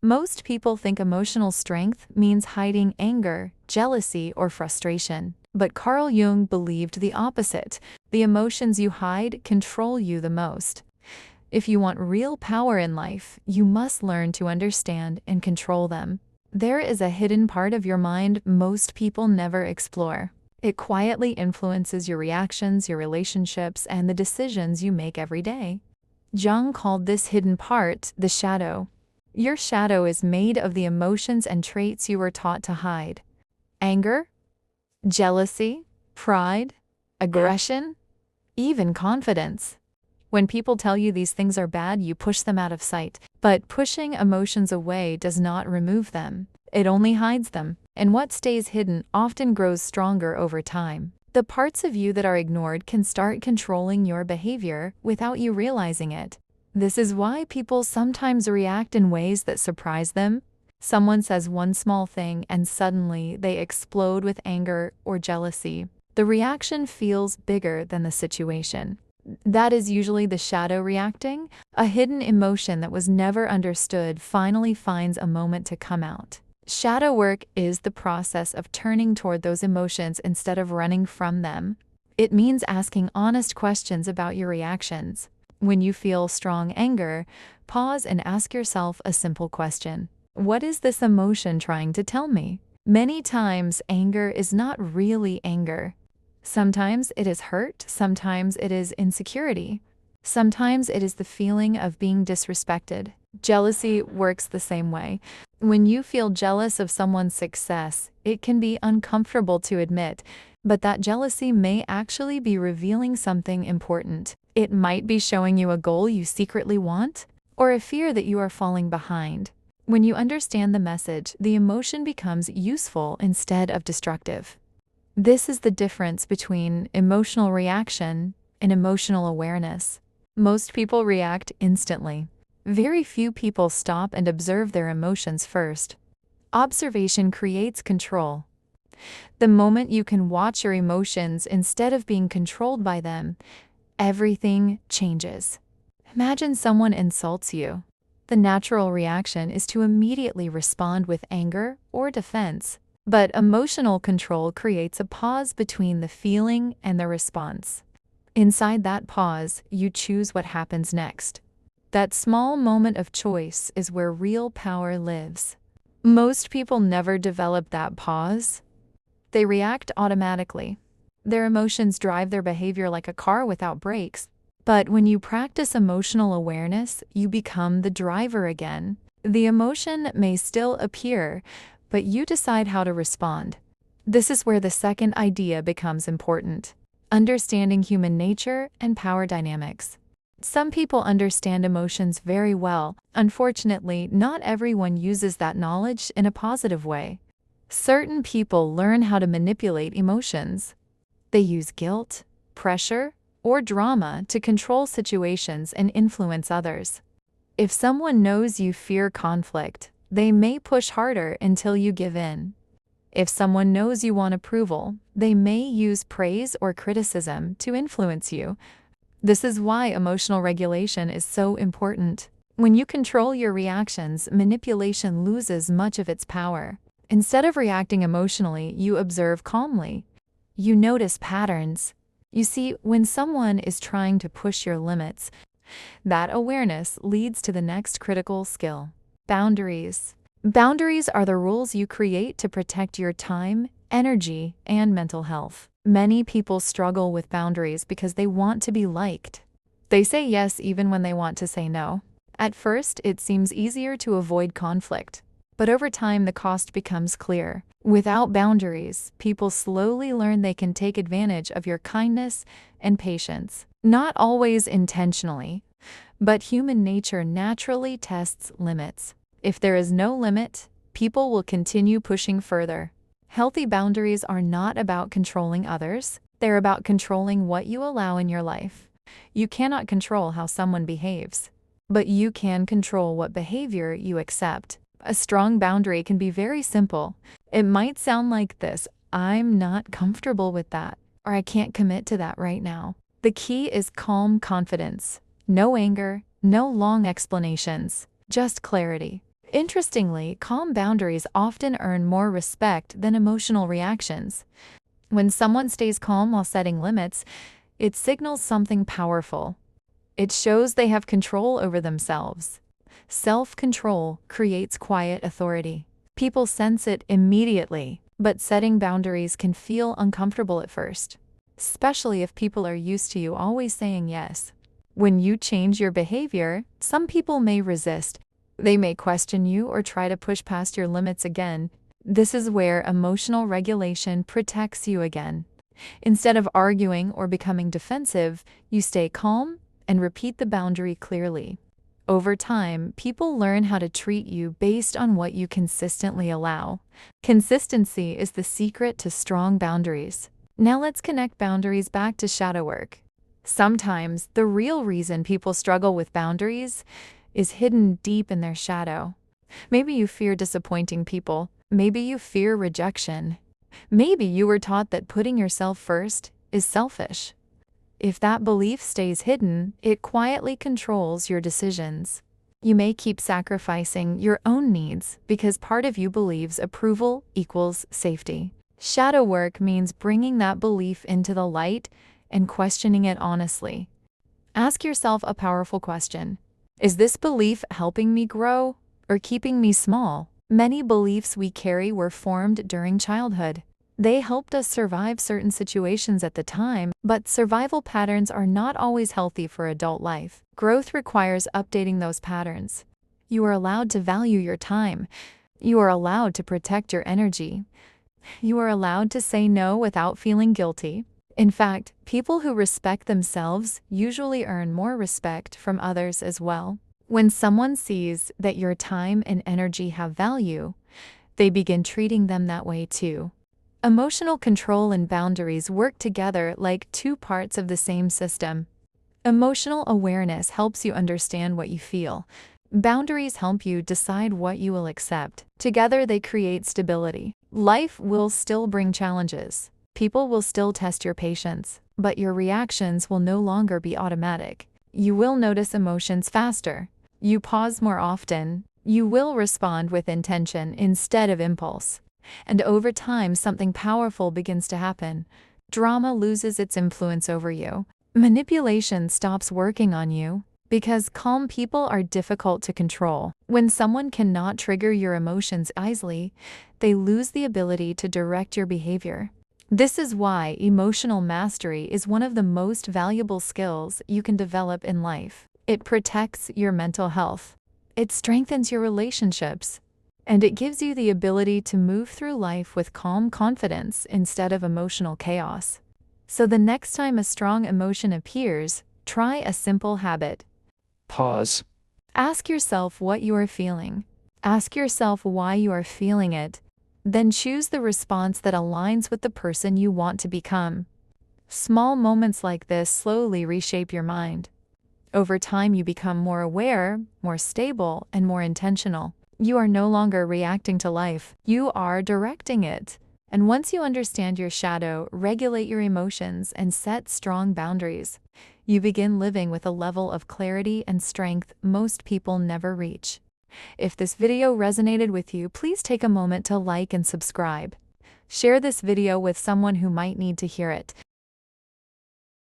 Most people think emotional strength means hiding anger, jealousy, or frustration. But Carl Jung believed the opposite. The emotions you hide control you the most. If you want real power in life, you must learn to understand and control them. There is a hidden part of your mind most people never explore. It quietly influences your reactions, your relationships, and the decisions you make every day. Jung called this hidden part the shadow. Your shadow is made of the emotions and traits you were taught to hide. Anger, jealousy, pride, aggression, even confidence. When people tell you these things are bad, you push them out of sight. But pushing emotions away does not remove them. It only hides them. And what stays hidden often grows stronger over time. The parts of you that are ignored can start controlling your behavior without you realizing it. This is why people sometimes react in ways that surprise them. Someone says one small thing and suddenly they explode with anger or jealousy. The reaction feels bigger than the situation. That is usually the shadow reacting. A hidden emotion that was never understood finally finds a moment to come out. Shadow work is the process of turning toward those emotions instead of running from them. It means asking honest questions about your reactions. When you feel strong anger, pause and ask yourself a simple question. What is this emotion trying to tell me? Many times, anger is not really anger. Sometimes it is hurt, sometimes it is insecurity. Sometimes it is the feeling of being disrespected. Jealousy works the same way. When you feel jealous of someone's success, it can be uncomfortable to admit, but that jealousy may actually be revealing something important. It might be showing you a goal you secretly want, or a fear that you are falling behind. When you understand the message, the emotion becomes useful instead of destructive. This is the difference between emotional reaction and emotional awareness. Most people react instantly. Very few people stop and observe their emotions first. Observation creates control. The moment you can watch your emotions instead of being controlled by them, everything changes. Imagine someone insults you. The natural reaction is to immediately respond with anger or defense. But emotional control creates a pause between the feeling and the response. Inside that pause, you choose what happens next. That small moment of choice is where real power lives. Most people never develop that pause. They react automatically. Their emotions drive their behavior like a car without brakes. But when you practice emotional awareness, you become the driver again. The emotion may still appear, but you decide how to respond. This is where the second idea becomes important: understanding human nature and power dynamics. Some people understand emotions very well. Unfortunately, not everyone uses that knowledge in a positive way. Certain people learn how to manipulate emotions. They use guilt, pressure, or drama to control situations and influence others. If someone knows you fear conflict, they may push harder until you give in. If someone knows you want approval, they may use praise or criticism to influence you. This is why emotional regulation is so important. When you control your reactions, manipulation loses much of its power. Instead of reacting emotionally, you observe calmly. You notice patterns. You see, when someone is trying to push your limits, that awareness leads to the next critical skill: boundaries. Boundaries are the rules you create to protect your time, energy, and mental health. Many people struggle with boundaries because they want to be liked. They say yes even when they want to say no. At first, it seems easier to avoid conflict, but over time the cost becomes clear. Without boundaries, people slowly learn they can take advantage of your kindness and patience. Not always intentionally, but human nature naturally tests limits. If there is no limit, people will continue pushing further. Healthy boundaries are not about controlling others. They're about controlling what you allow in your life. You cannot control how someone behaves, but you can control what behavior you accept. A strong boundary can be very simple. It might sound like this: I'm not comfortable with that, or I can't commit to that right now. The key is calm confidence. No anger, no long explanations, just clarity. Interestingly, calm boundaries often earn more respect than emotional reactions. When someone stays calm while setting limits, it signals something powerful. It shows they have control over themselves. Self-control creates quiet authority. People sense it immediately, but setting boundaries can feel uncomfortable at first, especially if people are used to you always saying yes. When you change your behavior, some people may resist. They may question you or try to push past your limits again. This is where emotional regulation protects you again. Instead of arguing or becoming defensive, you stay calm and repeat the boundary clearly. Over time, people learn how to treat you based on what you consistently allow. Consistency is the secret to strong boundaries. Now let's connect boundaries back to shadow work. Sometimes the real reason people struggle with boundaries is hidden deep in their shadow. Maybe you fear disappointing people. Maybe you fear rejection. Maybe you were taught that putting yourself first is selfish. If that belief stays hidden, it quietly controls your decisions. You may keep sacrificing your own needs because part of you believes approval equals safety. Shadow work means bringing that belief into the light and questioning it honestly. Ask yourself a powerful question. Is this belief helping me grow or keeping me small? Many beliefs we carry were formed during childhood. They helped us survive certain situations at the time, but survival patterns are not always healthy for adult life. Growth requires updating those patterns. You are allowed to value your time. You are allowed to protect your energy. You are allowed to say no without feeling guilty. In fact, people who respect themselves usually earn more respect from others as well. When someone sees that your time and energy have value, they begin treating them that way too. Emotional control and boundaries work together like two parts of the same system. Emotional awareness helps you understand what you feel. Boundaries help you decide what you will accept. Together they create stability. Life will still bring challenges. People will still test your patience, but your reactions will no longer be automatic. You will notice emotions faster. You pause more often. You will respond with intention instead of impulse. And over time, something powerful begins to happen. Drama loses its influence over you. Manipulation stops working on you because calm people are difficult to control. When someone cannot trigger your emotions easily, they lose the ability to direct your behavior. This is why emotional mastery is one of the most valuable skills you can develop in life. It protects your mental health. It strengthens your relationships. And it gives you the ability to move through life with calm confidence instead of emotional chaos. So the next time a strong emotion appears, try a simple habit. Pause. Ask yourself what you are feeling. Ask yourself why you are feeling it. Then choose the response that aligns with the person you want to become. Small moments like this slowly reshape your mind. Over time, you become more aware, more stable, and more intentional. You are no longer reacting to life. You are directing it. And once you understand your shadow, regulate your emotions, and set strong boundaries, you begin living with a level of clarity and strength most people never reach. If this video resonated with you, please take a moment to like and subscribe. Share this video with someone who might need to hear it.